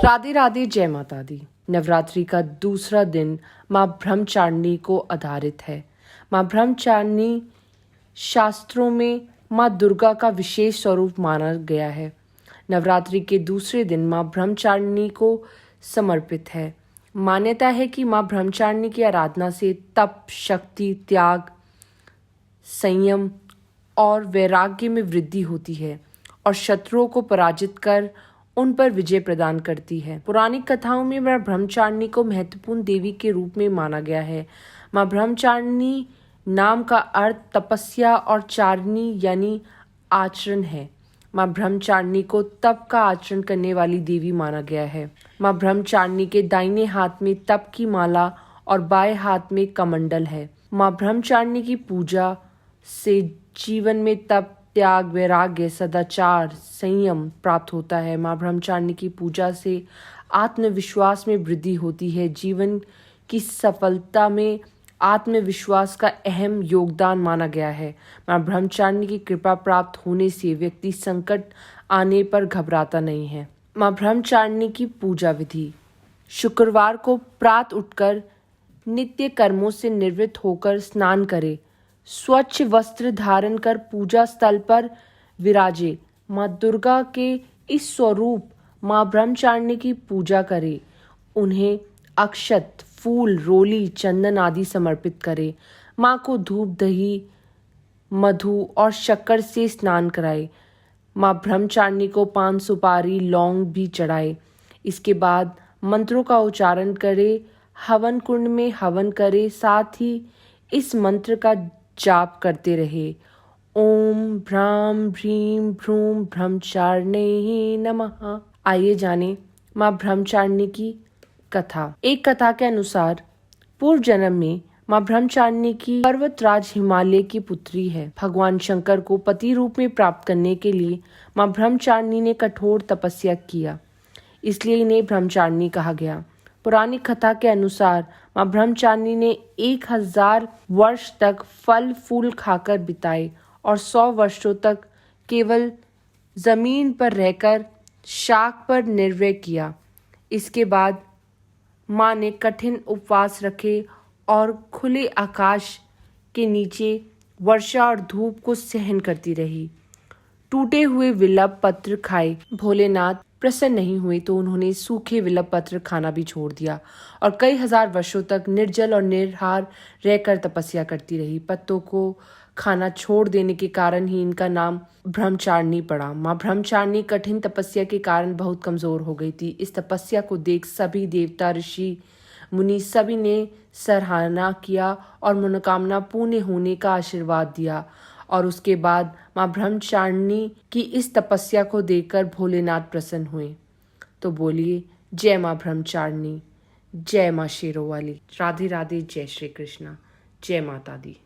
राधे राधे, जय माता दी। नवरात्रि का दूसरा दिन माँ ब्रह्मचारिणी को आधारित है। माँ ब्रह्मचारिणी शास्त्रों में माँ दुर्गा का विशेष स्वरूप माना गया है। नवरात्रि के दूसरे दिन माँ ब्रह्मचारिणी को समर्पित है। मान्यता है कि माँ ब्रह्मचारिणी की आराधना से तप, शक्ति, त्याग, संयम और वैराग्य में वृद्धि होती है और शत्रुओं को पराजित कर उन पर विजय प्रदान करती है। पुरानी कथाओं में माँ ब्रह्मचारिणी को महत्वपूर्ण देवी के रूप में माना गया है। माँ ब्रह्मचारिणी नाम का अर्थ तपस्या और चारिणी यानी आचरण है। माँ ब्रह्मचारिणी को तप का आचरण करने वाली देवी माना गया है। माँ ब्रह्मचारिणी के दाहिने हाथ में तप की माला और बाएं हाथ में कमंडल है। माँ ब्रह्मचारिणी की पूजा से जीवन में तप, त्याग, वैराग्य, सदाचार, संयम प्राप्त होता है। माँ ब्रह्मचारिणी की पूजा से आत्मविश्वास में वृद्धि होती है। जीवन की सफलता में आत्मविश्वास का अहम योगदान माना गया है। माँ ब्रह्मचारिणी की कृपा प्राप्त होने से व्यक्ति संकट आने पर घबराता नहीं है। माँ ब्रह्मचारिणी की पूजा विधि: शुक्रवार को प्रातः उठकर नित्य कर्मों से निवृत्त होकर स्नान करें। स्वच्छ वस्त्र धारण कर पूजा स्थल पर विराजे। माँ दुर्गा के इस स्वरूप माँ ब्रह्मचारिणी की पूजा करें। उन्हें अक्षत, फूल, रोली, चंदन आदि समर्पित करें। माँ को धूप, दही, मधु और शक्कर से स्नान कराए। माँ ब्रह्मचारिणी को पान, सुपारी, लौंग भी चढ़ाए। इसके बाद मंत्रों का उच्चारण करे, हवन कुंड में हवन करे, साथ ही इस मंत्र का जाप करते रहे। ओम भ्राम भ्रीम भ्रूम ब्रह्मचारिणे नमः। आइए जाने माँ ब्रह्मचारिणी की कथा। एक कथा के अनुसार पूर्व जन्म में माँ ब्रह्मचारिणी की पर्वतराज हिमालय की पुत्री है। भगवान शंकर को पति रूप में प्राप्त करने के लिए माँ ब्रह्मचारिणी ने कठोर तपस्या किया, इसलिए इन्हें ब्रह्मचारिणी कहा गया। पुरानी कथा के अनुसार माँ ब्रह्मचारिणी ने 1000 वर्ष तक फल फूल खाकर बिताए और 100 वर्षों तक केवल जमीन पर रहकर शाक पर निर्भर किया। इसके बाद माँ ने कठिन उपवास रखे और खुले आकाश के नीचे वर्षा और धूप को सहन करती रही। टूटे हुए विलप पत्र खाए। भोलेनाथ प्रसन्न नहीं हुए तो उन्होंने सूखे विलप पत्र खाना भी छोड़ दिया और कई हजार वर्षों तक निर्जल और निराहार रहकर तपस्या करती रही। पत्तों को खाना छोड़ देने के कारण ही इनका नाम ब्रह्मचारिणी पड़ा। माँ ब्रह्मचारिणी कठिन तपस्या के कारण बहुत कमजोर हो गई थी। इस तपस्या को देख सभी देवता, ऋषि, मुनि सभी ने सराहना किया और मनोकामना पूर्ण होने का आशीर्वाद दिया। और उसके बाद माँ ब्रह्मचारिणी की इस तपस्या को देखकर भोलेनाथ प्रसन्न हुए। तो बोलिए जय माँ ब्रह्मचारिणी, जय माँ शेरों वाली। राधे राधे, जय श्री कृष्णा, जय माता दी।